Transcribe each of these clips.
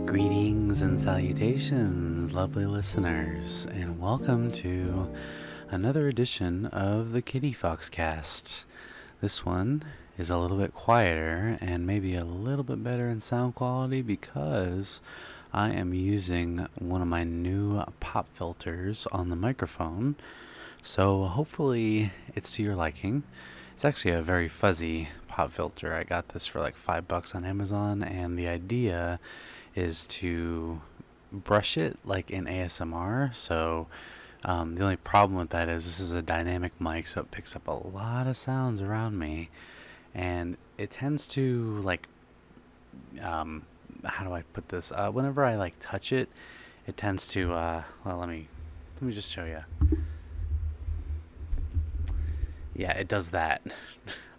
Greetings and salutations, lovely listeners, and welcome to another edition of the KittyFoxCast. This one is a little bit quieter and maybe a little bit better in sound quality because I am using one of my new pop filters on the microphone. So hopefully it's to your liking. It's actually a very fuzzy pop filter. I got this for like $5 on Amazon, and the idea is to brush it like in ASMR. So the only problem with that is this is a dynamic mic, so it picks up a lot of sounds around me, and it tends to like how do I put this? Whenever I like touch it, it tends to well, let me just show you. Yeah, it does that.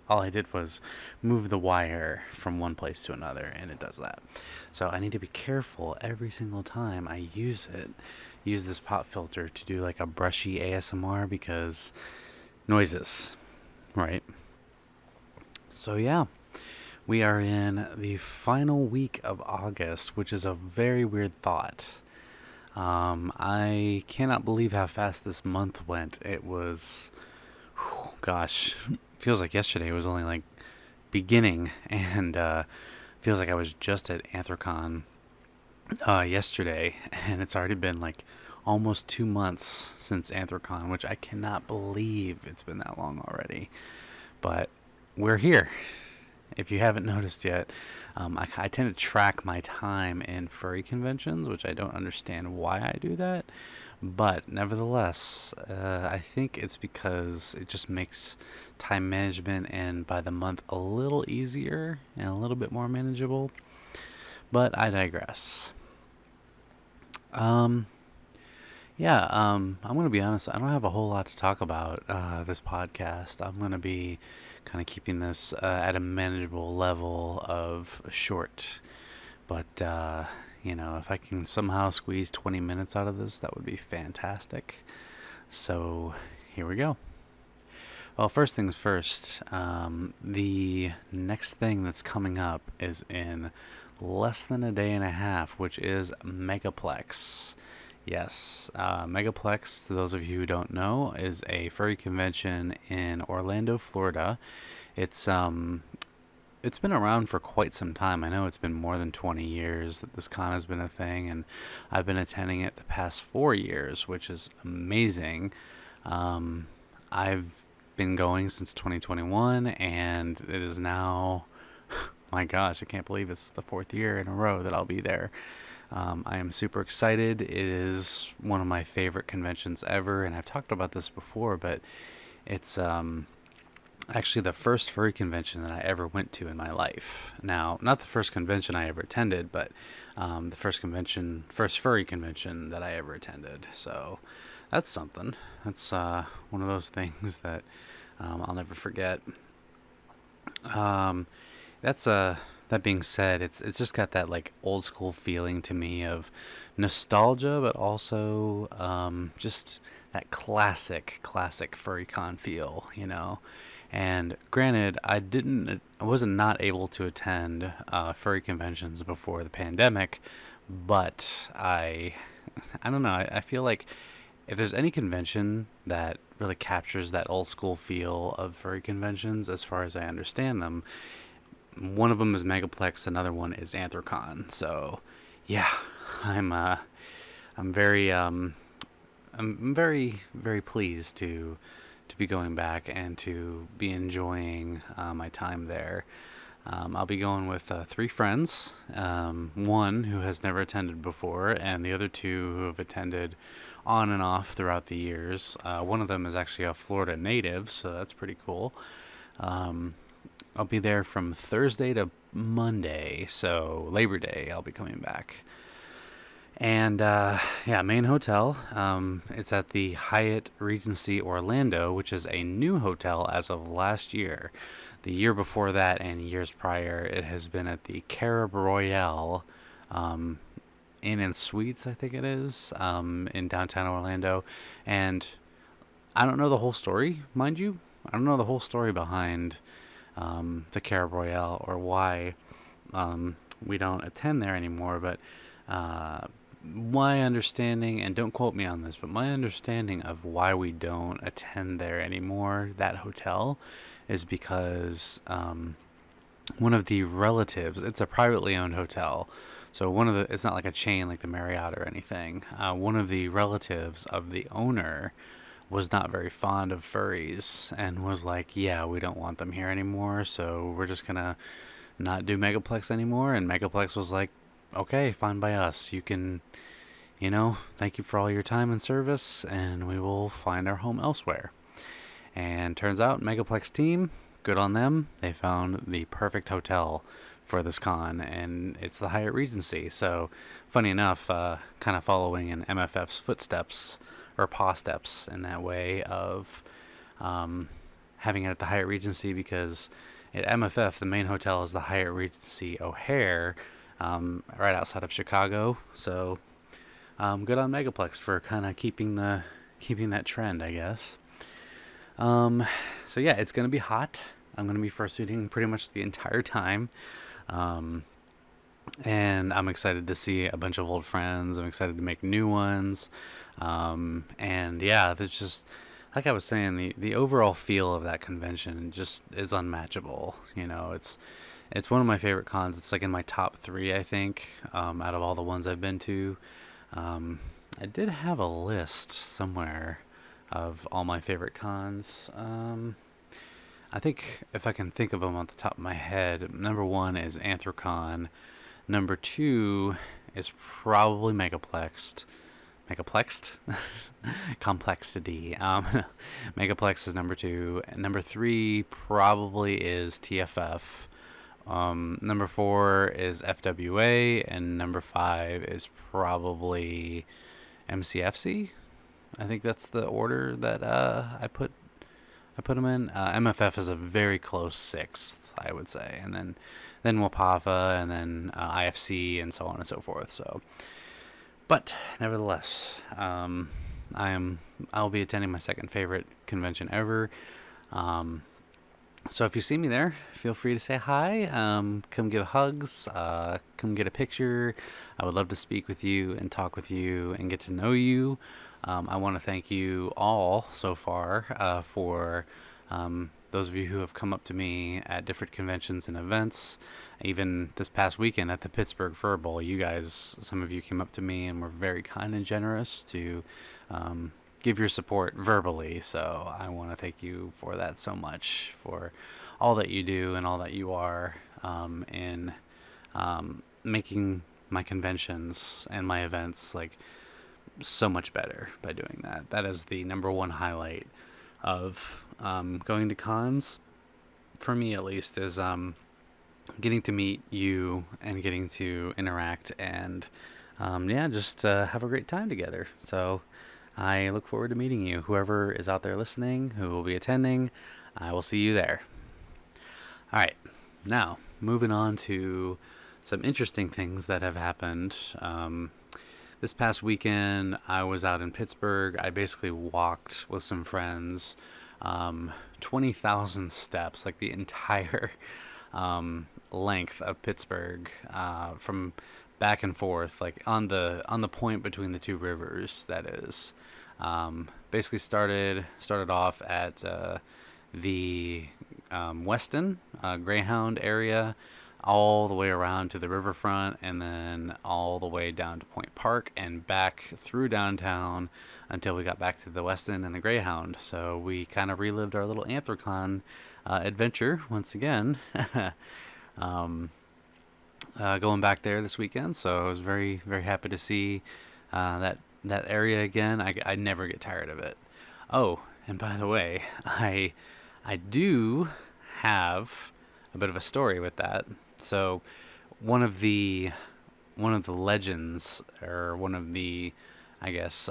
All I did was move the wire from one place to another, and it does that. So I need to be careful every single time I use this pop filter to do like a brushy ASMR because noises, right? So yeah, we are in the final week of August, which is a very weird thought. I cannot believe how fast this month went. It was, gosh, feels like yesterday was only like beginning, and feels like I was just at Anthrocon yesterday, and it's already been like almost 2 months since Anthrocon, which I cannot believe it's been that long already. But we're here. If you haven't noticed yet, I tend to track my time in furry conventions, which I don't understand why I do that. But nevertheless, I think it's because it just makes time management and by the month a little easier and a little bit more manageable. But I digress. I'm going to be honest, I don't have a whole lot to talk about this podcast. I'm going to be kind of keeping this at a manageable level of short. But, if I can somehow squeeze 20 minutes out of this, that would be fantastic. So, here we go. Well, first things first, the next thing that's coming up is in less than a day and a half, which is Megaplex. Yes, Megaplex, to those of you who don't know, is a furry convention in Orlando, Florida. It's been around for quite some time. I know it's been more than 20 years that this con has been a thing, and I've been attending it the past 4 years, which is amazing. I've been going since 2021, and it is now, my gosh, I can't believe it's the 4th year in a row that I'll be there. I am super excited. It is one of my favorite conventions ever, and I've talked about this before, but it's actually the first furry convention that I ever went to in my life. Now, not the first convention I ever attended, but the first furry convention that I ever attended. So that's something. That's one of those things that I'll never forget. That being said, it's just got that like old school feeling to me of nostalgia, but also just that classic furry con feel, And granted, I wasn't not able to attend furry conventions before the pandemic, but I don't know. I feel like if there's any convention that really captures that old school feel of furry conventions, as far as I understand them, one of them is Megaplex, another one is Anthrocon. So, yeah, I'm very very pleased to be going back and to be enjoying my time there. I'll be going with 3 friends, one who has never attended before, and the other 2 who have attended on and off throughout the years. One of them is actually a Florida native, so that's pretty cool. I'll be there from Thursday to Monday, so Labor Day I'll be coming back. And main hotel. It's at the Hyatt Regency Orlando, which is a new hotel as of last year. the year before that and years prior, it has been at the Carib Royale Inn and Suites, I think it is, in downtown Orlando. And I don't know the whole story, mind you. I don't know the whole story behind the Carib Royale or why we don't attend there anymore, but my understanding, and don't quote me on this, but my understanding of why we don't attend there anymore, that hotel, is because one of the relatives, it's a privately owned hotel, so it's not like a chain like the Marriott or anything. One of the relatives of the owner was not very fond of furries and was like, yeah, we don't want them here anymore, so we're just gonna not do Megaplex anymore. And Megaplex was like, okay, fine by us. You can, thank you for all your time and service, and we will find our home elsewhere. And turns out, Megaplex team, good on them. They found the perfect hotel for this con, and it's the Hyatt Regency. So, funny enough, kind of following in MFF's footsteps, or paw steps in that way of having it at the Hyatt Regency, because at MFF, the main hotel is the Hyatt Regency O'Hare, right outside of Chicago. So good on Megaplex for kind of keeping that trend, I guess. So yeah, it's gonna be hot. I'm gonna be fursuiting pretty much the entire time, and I'm excited to see a bunch of old friends. I'm excited to make new ones, and yeah, there's just, like I was saying, the overall feel of that convention just is unmatchable. It's one of my favorite cons. It's like in my top 3, I think, out of all the ones I've been to. I did have a list somewhere of all my favorite cons. I think if I can think of them off the top of my head, number 1 is Anthrocon. Number 2 is probably Megaplexed. Complexity. Megaplex is number 2. Number 3 probably is TFF. Number 4 is FWA, and number 5 is probably MCFC. I think that's the order that I put them in. MFF is a very close 6th, I would say, and then WAPAFA, and then IFC, and so on and so forth. So, but nevertheless, I'll be attending my second favorite convention ever. So if you see me there, feel free to say hi. Come give hugs. Come get a picture. I would love to speak with you and talk with you and get to know you. I want to thank you all so far for those of you who have come up to me at different conventions and events. Even this past weekend at the Pittsburgh Fur Bowl, some of you came up to me and were very kind and generous to give your support verbally. So I want to thank you for that so much, for all that you do and all that you are in making my conventions and my events like so much better by doing that. That is the number 1 highlight of going to cons, for me at least, is getting to meet you and getting to interact and just have a great time together. So I look forward to meeting you. Whoever is out there listening, who will be attending, I will see you there. All right, now moving on to some interesting things that have happened. This past weekend, I was out in Pittsburgh. I basically walked with some friends 20,000 steps, like the entire length of Pittsburgh, from back and forth, like on the point between the 2 rivers. That is, basically started off at the Weston Greyhound area, all the way around to the riverfront, and then all the way down to Point Park and back through downtown until we got back to the Weston and the Greyhound. So we kind of relived our little Anthrocon adventure once again. Going back there this weekend, so I was very, very happy to see that area again. I never get tired of it. Oh, and by the way, I do have a bit of a story with that. So one of the legends, or one of the, I guess,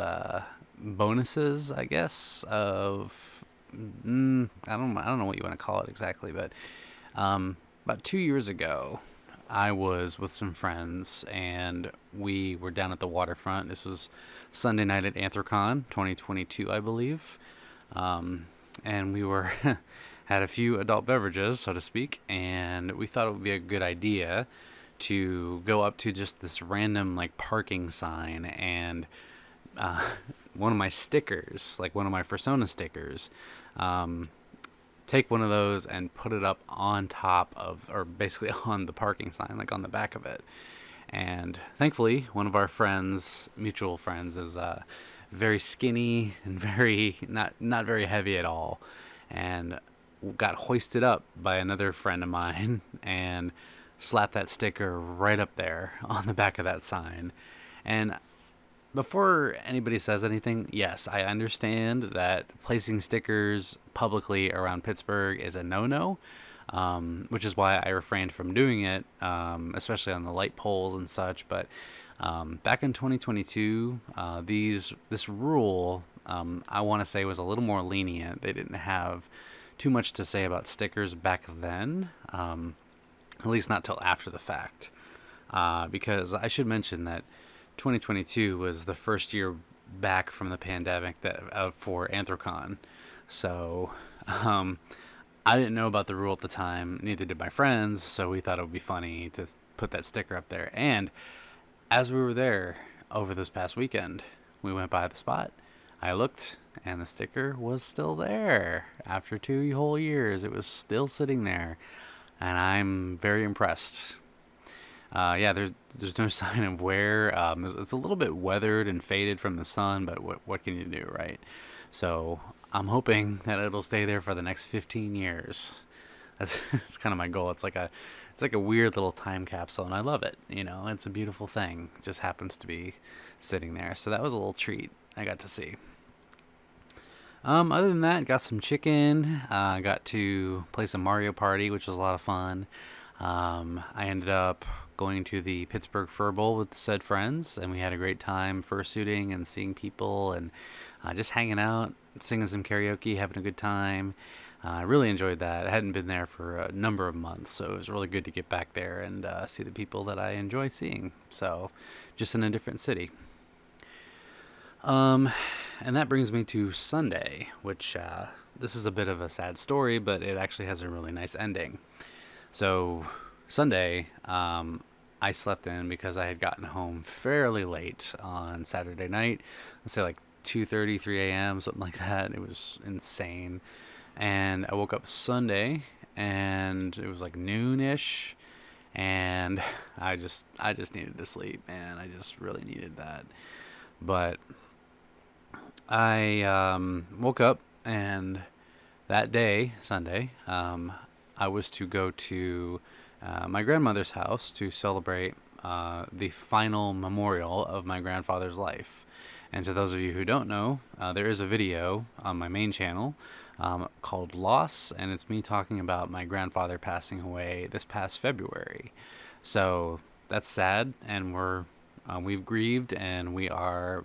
bonuses, I guess, of I don't know what you want to call it exactly, but About 2 years ago, I was with some friends and we were down at the waterfront. This was Sunday night at Anthrocon 2022, I believe. And we were had a few adult beverages, so to speak, and we thought it would be a good idea to go up to just this random like parking sign and uh, one of my stickers, like one of my Persona stickers, um, take one of those and put it up on top of, or basically on the parking sign, like on the back of it. And thankfully, one of our friends, mutual friends, is very skinny and very not very heavy at all, and got hoisted up by another friend of mine and slapped that sticker right up there on the back of that sign. And before anybody says anything, yes, I understand that placing stickers publicly around Pittsburgh is a no-no, which is why I refrained from doing it, especially on the light poles and such. But back in 2022, this rule, I want to say, was a little more lenient. They didn't have too much to say about stickers back then, at least not till after the fact. Because I should mention that 2022 was the first year back from the pandemic that for Anthrocon. So I didn't know about the rule at the time, neither did my friends, so we thought it would be funny to put that sticker up there. And as we were there over this past weekend, we went by the spot. I looked, and the sticker was still there. After 2 whole years, it was still sitting there, and I'm very impressed. There's no sign of wear. It's a little bit weathered and faded from the sun, but what can you do, right? So I'm hoping that it'll stay there for the next 15 years. That's kind of my goal. It's like a weird little time capsule, and I love it. It's a beautiful thing. It just happens to be sitting there. So that was a little treat I got to see. Other than that, got some chicken. Got to play some Mario Party, which was a lot of fun. I ended up going to the Pittsburgh Fur Bowl with said friends, and we had a great time fursuiting and seeing people and just hanging out, singing some karaoke, having a good time. I really enjoyed that. I hadn't been there for a number of months, so it was really good to get back there and see the people that I enjoy seeing. So, just in a different city. And that brings me to Sunday, which this is a bit of a sad story, but it actually has a really nice ending. So Sunday, I slept in because I had gotten home fairly late on Saturday night. Let's say like 2:30, 3 a.m., something like that. It was insane. And I woke up Sunday, and it was like noonish, and I just needed to sleep, man. I just really needed that. But I woke up, and that day, Sunday, I was to go to my grandmother's house to celebrate the final memorial of my grandfather's life. And to those of you who don't know, there is a video on my main channel called Loss, and it's me talking about my grandfather passing away this past February. So that's sad, and we've grieved, and we are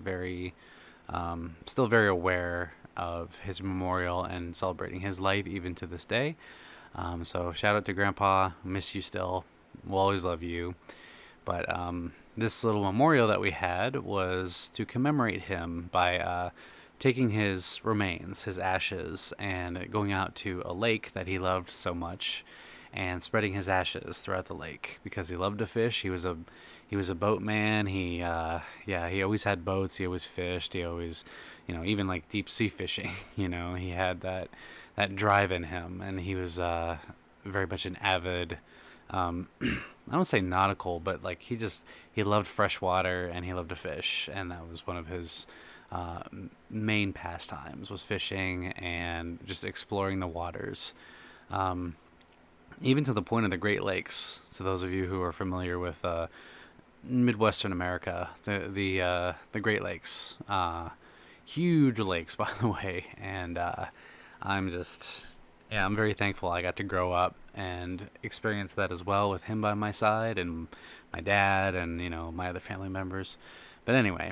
still very aware of his memorial and celebrating his life even to this day. So shout out to Grandpa. Miss you still. We'll always love you. But this little memorial that we had was to commemorate him by taking his remains, his ashes, and going out to a lake that he loved so much and spreading his ashes throughout the lake because he loved to fish. He was a boatman. He always had boats. He always fished. He always, even like deep sea fishing, he had that drive in him, and he was very much an avid, I don't say nautical, but like he loved fresh water and he loved to fish, and that was one of his main pastimes, was fishing and just exploring the waters. Even to the point of the Great Lakes. So those of you who are familiar with Midwestern America, the Great Lakes, huge lakes, by the way, and I'm very thankful I got to grow up and experience that as well with him by my side and my dad and my other family members. But anyway,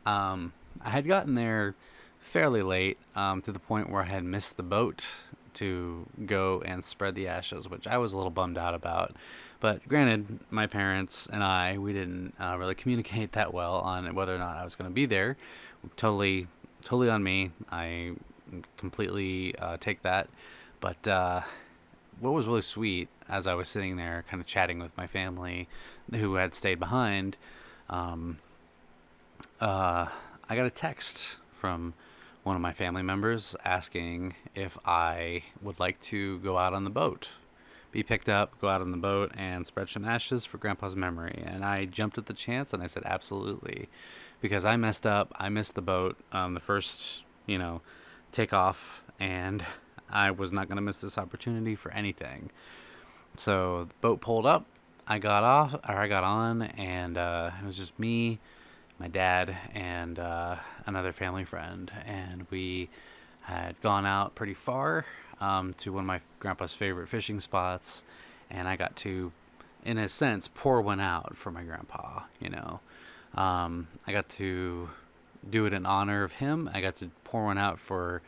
I had gotten there fairly late, to the point where I had missed the boat to go and spread the ashes, which I was a little bummed out about. But granted, my parents and we didn't really communicate that well on whether or not I was going to be there. Totally, totally on me. I completely take that. But what was really sweet, as I was sitting there kind of chatting with my family who had stayed behind, I got a text from one of my family members asking if I would like to go out on the boat, be picked up, go out on the boat, and spread some ashes for Grandpa's memory. And I jumped at the chance and I said absolutely, because I messed up. I missed the boat the first, takeoff, and I was not going to miss this opportunity for anything. So the boat pulled up. I got on, and it was just me, my dad, and another family friend, and we had gone out pretty far to one of my grandpa's favorite fishing spots, and I got to, in a sense, pour one out for my grandpa. I got to do it in honor of him. I got to pour one out for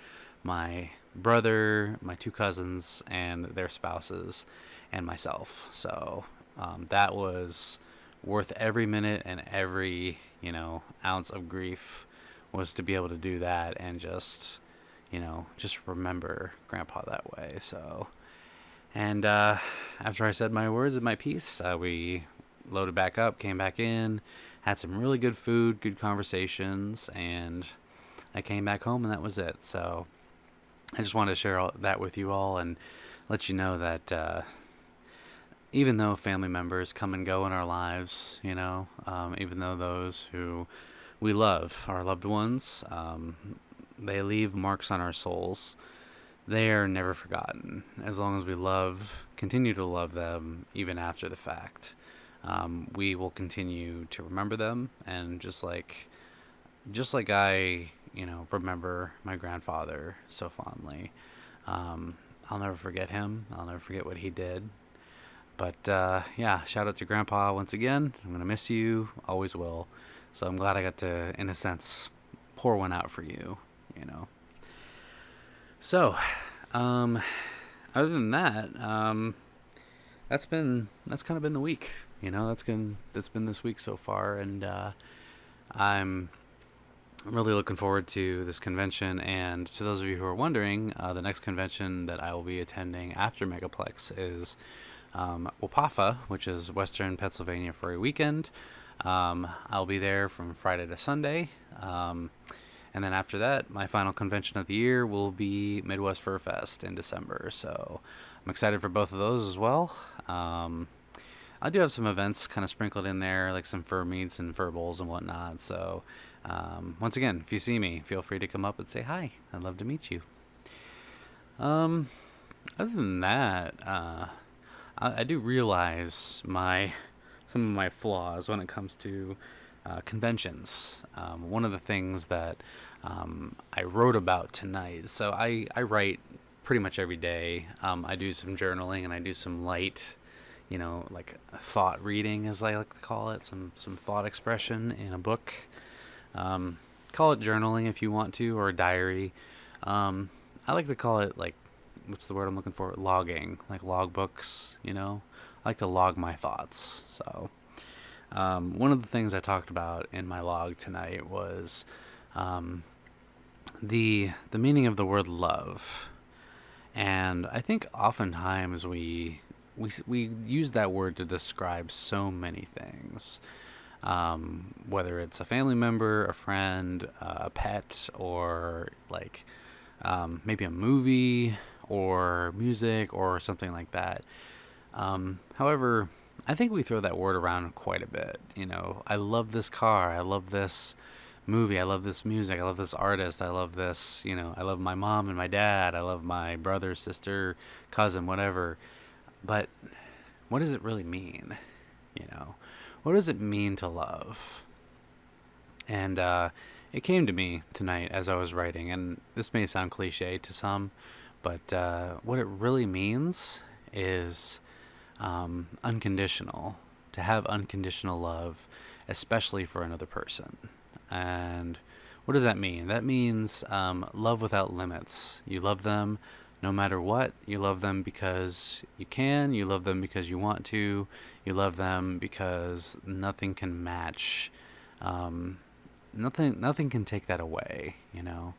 my brother, my two cousins, and their spouses, and myself. So that was worth every minute and every ounce of grief, was to be able to do that and just remember Grandpa that way. So, and after I said my words and my piece, we loaded back up, came back in, had some really good food, good conversations, and I came back home, and that was it. So I just wanted to share that with you all and let you know that even though family members come and go in our lives, even though those who we love, our loved ones, they leave marks on our souls, they are never forgotten as long as we continue to love them even after the fact. We will continue to remember them, and just like I remember my grandfather so fondly. I'll never forget him. I'll never forget what he did. But shout out to Grandpa once again. I'm gonna miss you, always will. So I'm glad I got to, in a sense, pour one out for you. So, other than that, that's kind of been the week. That's been this week so far, and I'm really looking forward to this convention. And to those of you who are wondering, the next convention that I will be attending after Megaplex is WPAFA, which is Western Pennsylvania Furry Weekend. I'll be there from Friday to Sunday. And then after that, my final convention of the year will be Midwest Fur Fest in December. So I'm excited for both of those as well. I do have some events kind of sprinkled in there, like some fur meets and fur bowls and whatnot. So once again, if you see me, feel free to come up and say hi. I'd love to meet you. Other than that, I do realize some of my flaws when it comes to conventions. One of the things that I wrote about tonight, so I write pretty much every day. I do some journaling, and I do some light, like thought reading, as I like to call it, some thought expression in a book. Call it journaling if you want to, or a diary. I like to call it, like, what's the word I'm looking for? Logging, like log books, I like to log my thoughts. So one of the things I talked about in my log tonight was the meaning of the word love. And I think oftentimes we use that word to describe so many things, whether it's a family member, a friend, a pet, or like maybe a movie or music or something like that. However, I think we throw that word around quite a bit. I love this car, I love this movie, I love this music, I love this artist, I love this, I love my mom and my dad, I love my brother, sister, cousin, whatever. But what does it really mean? What does it mean to love? And it came to me tonight as I was writing, and this may sound cliche to some, but what it really means is unconditional. To have unconditional love, especially for another person. And what does that mean? That means love without limits. You love them no matter what, you love them because you can, you love them because you want to, you love them because nothing can match, um, nothing can take that away, you know.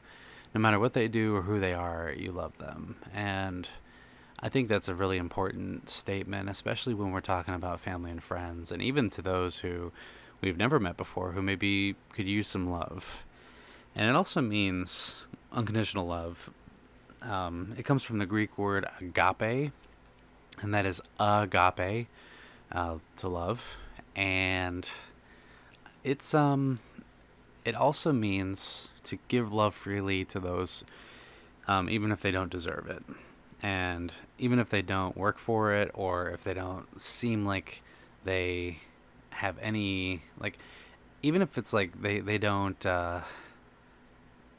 No matter what they do or who they are, you love them. And I think that's a really important statement, especially when we're talking about family and friends, and even to those who we've never met before who maybe could use some love. And it also means unconditional love. It comes from the Greek word agape, and that is agape, to love. And it's it also means to give love freely to those, even if they don't deserve it, and even if they don't work for it, or if they don't seem like they have any, like, even if it's like they don't,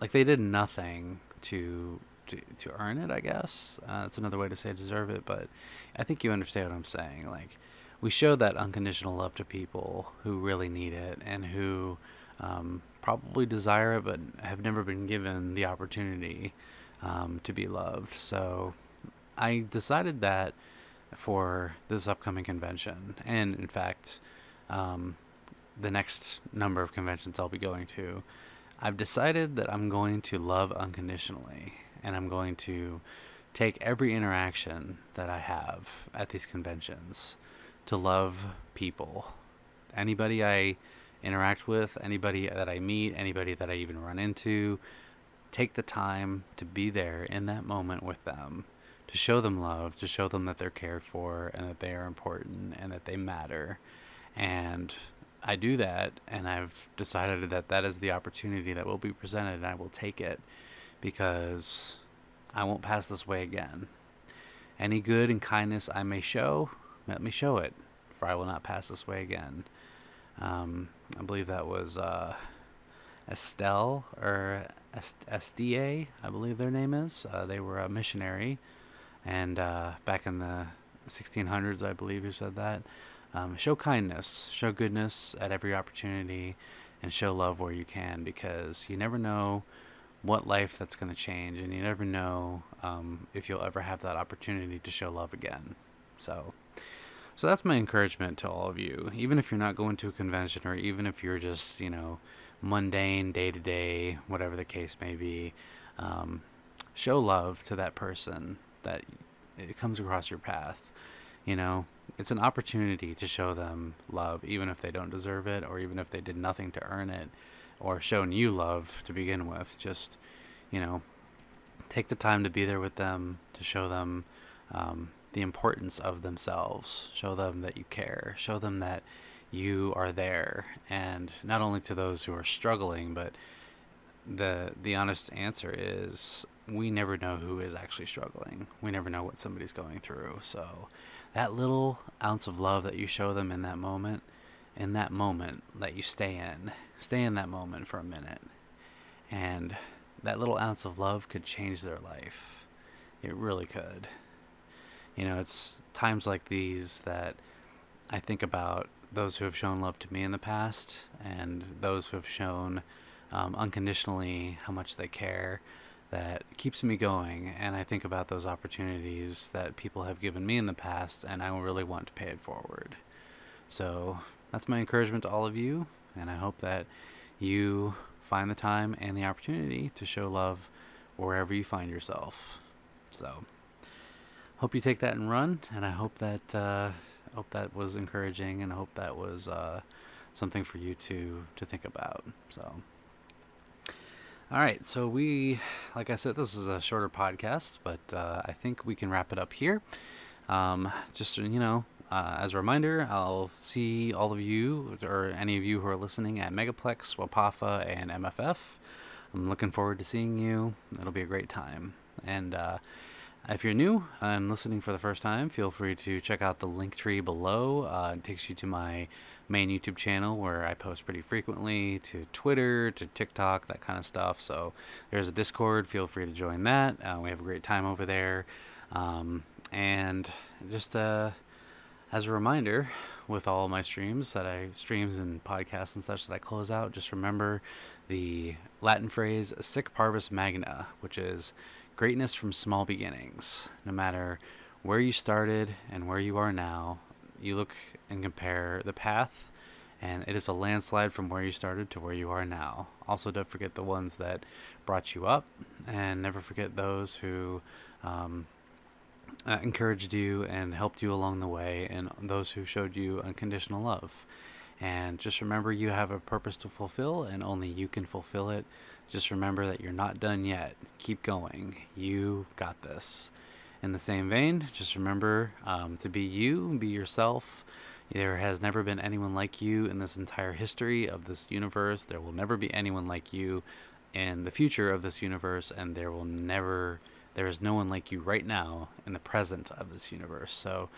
like they did nothing to earn it, I guess. That's another way to say deserve it, but I think you understand what I'm saying. Like, we show that unconditional love to people who really need it and who, probably desire it but have never been given the opportunity, to be loved. So I decided that for this upcoming convention, and in fact, the next number of conventions I'll be going to, I've decided that I'm going to love unconditionally, and I'm going to take every interaction that I have at these conventions to love people. Anybody I interact with, anybody that I meet, anybody that I even run into, take the time to be there in that moment with them, to show them love, to show them that they're cared for and that they are important and that they matter. And I do that, and I've decided that that is the opportunity that will be presented, and I will take it because I won't pass this way again. Any good and kindness I may show, let me show it, for I will not pass this way again. I believe that was Estelle, or SDA, I believe their name is. They were a missionary, and back in the 1600s, I believe, who said that. Show kindness, show goodness at every opportunity, and show love where you can, because you never know what life that's going to change, and you never know, if you'll ever have that opportunity to show love again. So that's my encouragement to all of you. Even if you're not going to a convention, or even if you're just, mundane, day to day, whatever the case may be, show love to that person that it comes across your path. It's an opportunity to show them love, even if they don't deserve it, or even if they did nothing to earn it, or shown you love to begin with. Just, take the time to be there with them, to show them, the importance of themselves. Show them that you care. Show them that you are there, and not only to those who are struggling, but the honest answer is we never know who is actually struggling. We never know what somebody's going through. So that little ounce of love that you show them in that moment that you stay in that moment for a minute, and that little ounce of love could change their life. It really could. It's times like these that I think about those who have shown love to me in the past, and those who have shown, unconditionally how much they care, that keeps me going. And I think about those opportunities that people have given me in the past, and I really want to pay it forward. So that's my encouragement to all of you, and I hope that you find the time and the opportunity to show love wherever you find yourself. So hope you take that and run, and I hope that was encouraging, and I hope that was something for you to think about. So, all right, so like I said, this is a shorter podcast, but I think we can wrap it up here. Just as a reminder, I'll see all of you, or any of you who are listening, at Megaplex, Wapafa, and MFF. I'm looking forward to seeing you. It'll be a great time. And if you're new and listening for the first time, feel free to check out the link tree below. It takes you to my main YouTube channel, where I post pretty frequently, to Twitter, to TikTok, that kind of stuff. So there's a Discord. Feel free to join that. We have a great time over there. And just as a reminder, with all my streams and podcasts and such that I close out, just remember the Latin phrase "sic Parvis Magna," which is greatness from small beginnings. No matter where you started and where you are now, you look and compare the path, and it is a landslide from where you started to where you are now. Also, don't forget the ones that brought you up, and never forget those who encouraged you and helped you along the way, and those who showed you unconditional love. And just remember, you have a purpose to fulfill, and only you can fulfill it. Just remember that you're not done yet. Keep going. You got this. In the same vein, just remember to be you, be yourself. There has never been anyone like you in this entire history of this universe. There will never be anyone like you in the future of this universe, and there is no one like you right now in the present of this universe. So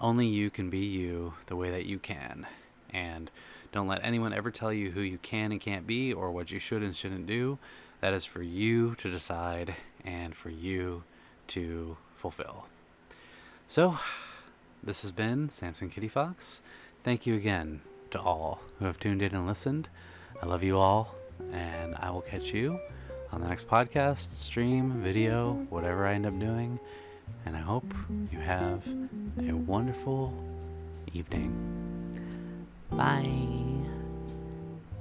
only you can be you the way that you can. And don't let anyone ever tell you who you can and can't be, or what you should and shouldn't do. That is for you to decide and for you to fulfill. So, this has been Samson Kitty Fox. Thank you again to all who have tuned in and listened. I love you all, and I will catch you on the next podcast, stream, video, whatever I end up doing. And I hope you have a wonderful evening. Bye.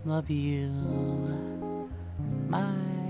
Love you. Bye.